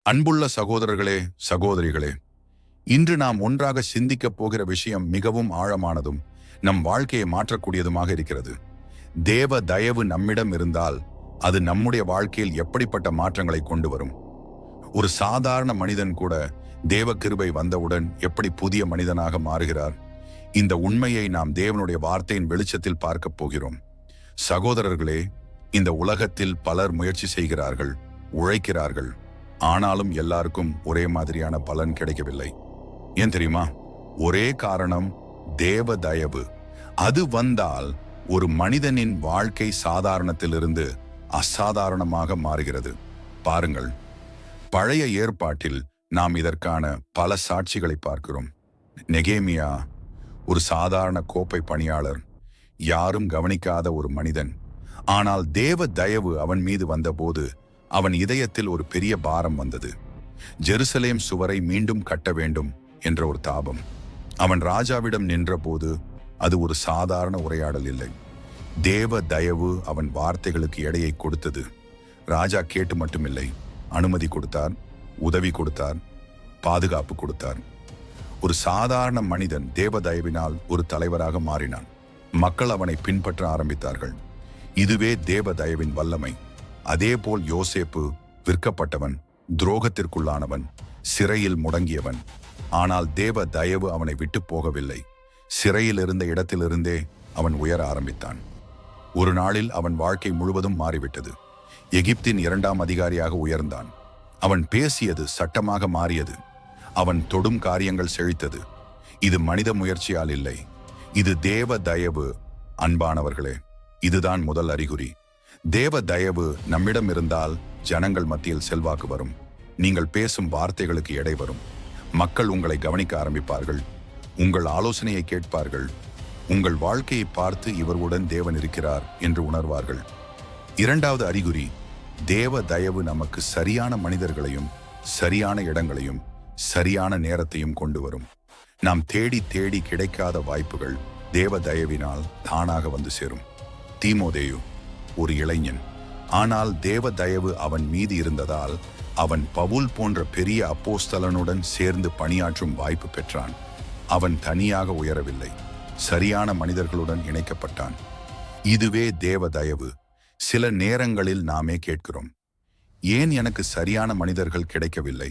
அன்புள்ள சகோதரர்களே, சகோதரிகளே, இன்று நாம் ஒன்றாக சிந்திக்கப் போகிற விஷயம் மிகவும் ஆழமானதும் நம் வாழ்க்கையை மாற்றக்கூடியதுமாக இருக்கிறது. தேவ தயவு நம்மிடம் இருந்தால் அது நம்முடைய வாழ்க்கையில் எப்படிப்பட்ட மாற்றங்களை கொண்டு வரும்? ஒரு சாதாரண மனிதன் கூட தேவ கிருபை வந்தவுடன் எப்படி புதிய மனிதனாக மாறுகிறார்? இந்த உண்மையை நாம் தேவனுடைய வார்த்தையின் வெளிச்சத்தில் பார்க்கப் போகிறோம். சகோதரர்களே, இந்த உலகத்தில் பலர் முயற்சி செய்கிறார்கள், உழைக்கிறார்கள். ஆனாலும் எல்லாருக்கும் ஒரே மாதிரியான பலன் கிடைக்கவில்லை. ஏன் தெரியுமா? ஒரே காரணம், தேவ தயவு. அது வந்தால் ஒரு மனிதனின் வாழ்க்கை சாதாரணத்திலிருந்து அசாதாரணமாக மாறுகிறது. பாருங்கள், பழைய ஏற்பாட்டில் நாம் இதற்கான பல சாட்சிகளை பார்க்கிறோம். நெகேமியா ஒரு சாதாரண கோப்பை பணியாளர், யாரும் கவனிக்காத ஒரு மனிதன். ஆனால் தேவ தயவு அவன் மீது வந்தபோது அவன் இதயத்தில் ஒரு பெரிய பாரம் வந்தது. ஜெருசலேம் சுவரை மீண்டும் கட்ட வேண்டும் என்ற ஒரு தாபம். அவன் ராஜாவிடம் நின்றபோது அது ஒரு சாதாரண உரையாடல் இல்லை. தேவ தயவு அவன் வார்த்தைகளுக்கு எடையை கொடுத்தது. ராஜா கேட்டு மட்டுமில்லை, அனுமதி கொடுத்தார், உதவி கொடுத்தார், பாதுகாப்பு கொடுத்தார். ஒரு சாதாரண மனிதன் தேவ தயவினால் ஒரு தலைவராக மாறினான். மக்கள் அவனை பின்பற்ற ஆரம்பித்தார்கள். இதுவே தேவ தயவின் வல்லமை. அதேபோல் யோசேப்பு விற்கப்பட்டவன், துரோகத்திற்குள்ளானவன், சிறையில் முடங்கியவன். ஆனால் தேவ தயவு அவனை விட்டு போகவில்லை. சிறையில் இருந்த இடத்திலிருந்தே அவன் உயர ஆரம்பித்தான். ஒரு நாளில் அவன் வாழ்க்கை முழுவதும் மாறிவிட்டது. எகிப்தின் 2ஆம் அதிகாரியாக உயர்ந்தான். அவன் பேசியது சட்டமாக மாறியது. அவன் தொடும் காரியங்கள் செழித்தது. இது மனித முயற்சியால் இல்லை, இது தேவ தயவு. அன்பானவர்களே, இதுதான் முதல் அறிகுறி. தேவ தயவு நம்மிடம் இருந்தால் ஜனங்கள் மத்தியில் செல்வாக்கு வரும். நீங்கள் பேசும் வார்த்தைகளுக்கு எடை வரும். மக்கள் உங்களை கவனிக்க ஆரம்பிப்பார்கள், உங்கள் ஆலோசனையை கேட்பார்கள், உங்கள் வாழ்க்கையை பார்த்து இவருடன் தேவன் இருக்கிறார் என்று உணர்வார்கள். 2வது அறிகுறி, தேவ தயவு நமக்கு சரியான மனிதர்களையும் சரியான இடங்களையும் சரியான நேரத்தையும் கொண்டு வரும். நாம் தேடி தேடி கிடைக்காத வாய்ப்புகள் தேவ தயவினால் தானாக வந்து சேரும். தீமோதேயு ஒரு இளைஞன், ஆனால் தேவ தயவு அவன் மீது இருந்ததால் அவன் பவுல் போன்ற பெரிய அப்போஸ்தலனுடன் சேர்ந்து பணியாற்றும் வாய்ப்பு பெற்றான். அவன் தனியாக உயரவில்லை, சரியான மனிதர்களுடன் இணைக்கப்பட்டான். இதுவே தேவ தயவு. சில நேரங்களில் நாமே கேட்கிறோம், ஏன் எனக்கு சரியான மனிதர்கள் கிடைக்கவில்லை?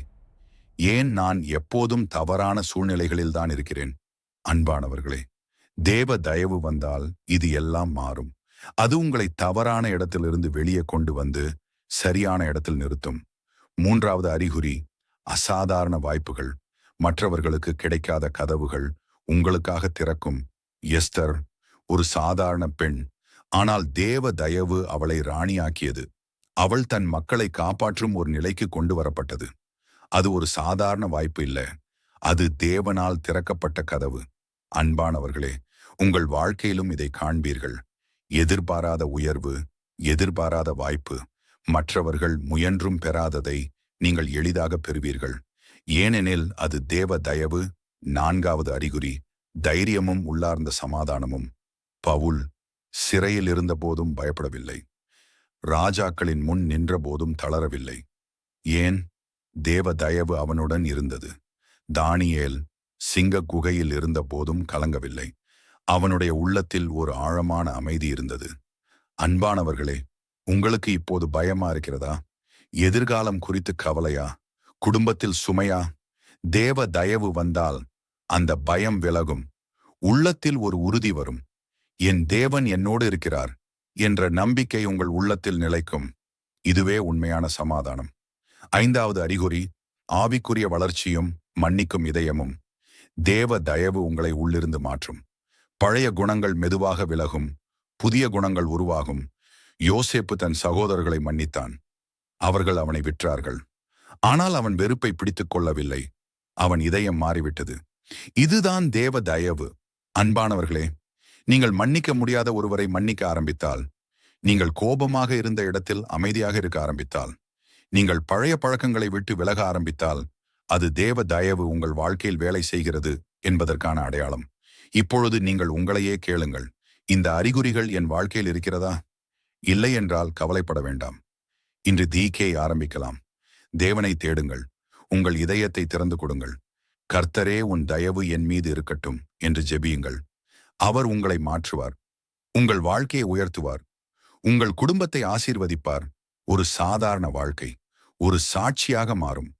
ஏன் நான் எப்போதும் தவறான சூழ்நிலைகளில் தான் இருக்கிறேன்? அன்பானவர்களே, தேவ தயவு வந்தால் இது எல்லாம் மாறும். அது உங்களை தவறான இடத்திலிருந்து வெளியே கொண்டு வந்து சரியான இடத்தில் நிறுத்தும். 3வது அறிகுறி, அசாதாரண வாய்ப்புகள். மற்றவர்களுக்கு கிடைக்காத கதவுகள் உங்களுக்காக திறக்கும். எஸ்தர் ஒரு சாதாரண பெண், ஆனால் தேவ தயவு அவளை ராணியாக்கியது. அவள் தன் மக்களை காப்பாற்றும் ஒரு நிலைக்கு கொண்டு வரப்பட்டது. அது ஒரு சாதாரண வாய்ப்பு இல்லை, அது தேவனால் திறக்கப்பட்ட கதவு. அன்பானவர்களே, உங்கள் வாழ்க்கையிலும் இதை காண்பீர்கள். எதிர்பாராத உயர்வு, எதிர்பாராத வாய்ப்பு. மற்றவர்கள் முயன்றும் பெறாததை நீங்கள் எளிதாக பெறுவீர்கள், ஏனெனில் அது தேவ தயவு. 4வது அறிகுறி, தைரியமும் உள்ளார்ந்த சமாதானமும். பவுல் சிறையில் இருந்த போதும் பயப்படவில்லை, ராஜாக்களின் முன் நின்ற போதும் தளரவில்லை. ஏன்? தேவ தயவு அவனுடன் இருந்தது. தானியேல் சிங்க குகையில் இருந்த போதும் கலங்கவில்லை. அவனுடைய உள்ளத்தில் ஒரு ஆழமான அமைதி இருந்தது. அன்பானவர்களே, உங்களுக்கு இப்போது பயமா இருக்கிறதா? எதிர்காலம் குறித்து கவலையா? குடும்பத்தில் சுமையா? தேவ தயவு வந்தால் அந்த பயம் விலகும். உள்ளத்தில் ஒரு உறுதி வரும். என் தேவன் என்னோடு இருக்கிறார் என்ற நம்பிக்கை உங்கள் உள்ளத்தில் நிலைக்கும். இதுவே உண்மையான சமாதானம். 5வது அறிகுறி, ஆவிக்குரிய வளர்ச்சியும் மன்னிக்கும் இதயமும். தேவ தயவு உங்களை உள்ளிருந்து மாற்றும். பழைய குணங்கள் மெதுவாக விலகும், புதிய குணங்கள் உருவாகும். யோசேப்பு தன் சகோதரர்களை மன்னித்தான். அவர்கள் அவனை விற்றார்கள். ஆனால் அவன் வெறுப்பை பிடித்துக் கொள்ளவில்லை. அவன் இதயம் மாறிவிட்டது. இதுதான் தேவ தயவு. அன்பானவர்களே, நீங்கள் மன்னிக்க முடியாத ஒருவரை மன்னிக்க ஆரம்பித்தால், நீங்கள் கோபமாக இருந்த இடத்தில் அமைதியாக இருக்க ஆரம்பித்தால், நீங்கள் பழைய பழக்கங்களை விட்டு விலக ஆரம்பித்தால், அது தேவ தயவு உங்கள் வாழ்க்கையில் வேலை செய்கிறது என்பதற்கான அடையாளம். இப்பொழுது நீங்கள் உங்களையே கேளுங்கள், இந்த அறிகுறிகள் என் வாழ்க்கையில் இருக்கிறதா? இல்லை என்றால் கவலைப்பட வேண்டாம். இன்று தீக்கை ஆரம்பிக்கலாம். தேவனை தேடுங்கள். உங்கள் இதயத்தை திறந்து கொடுங்கள். கர்த்தரே, உன் தயவு என் மீது இருக்கட்டும் என்று ஜெபியுங்கள். அவர் உங்களை மாற்றுவார். உங்கள் வாழ்க்கையை உயர்த்துவார். உங்கள் குடும்பத்தை ஆசீர்வதிப்பார். ஒரு சாதாரண வாழ்க்கை ஒரு சாட்சியாக மாறும்.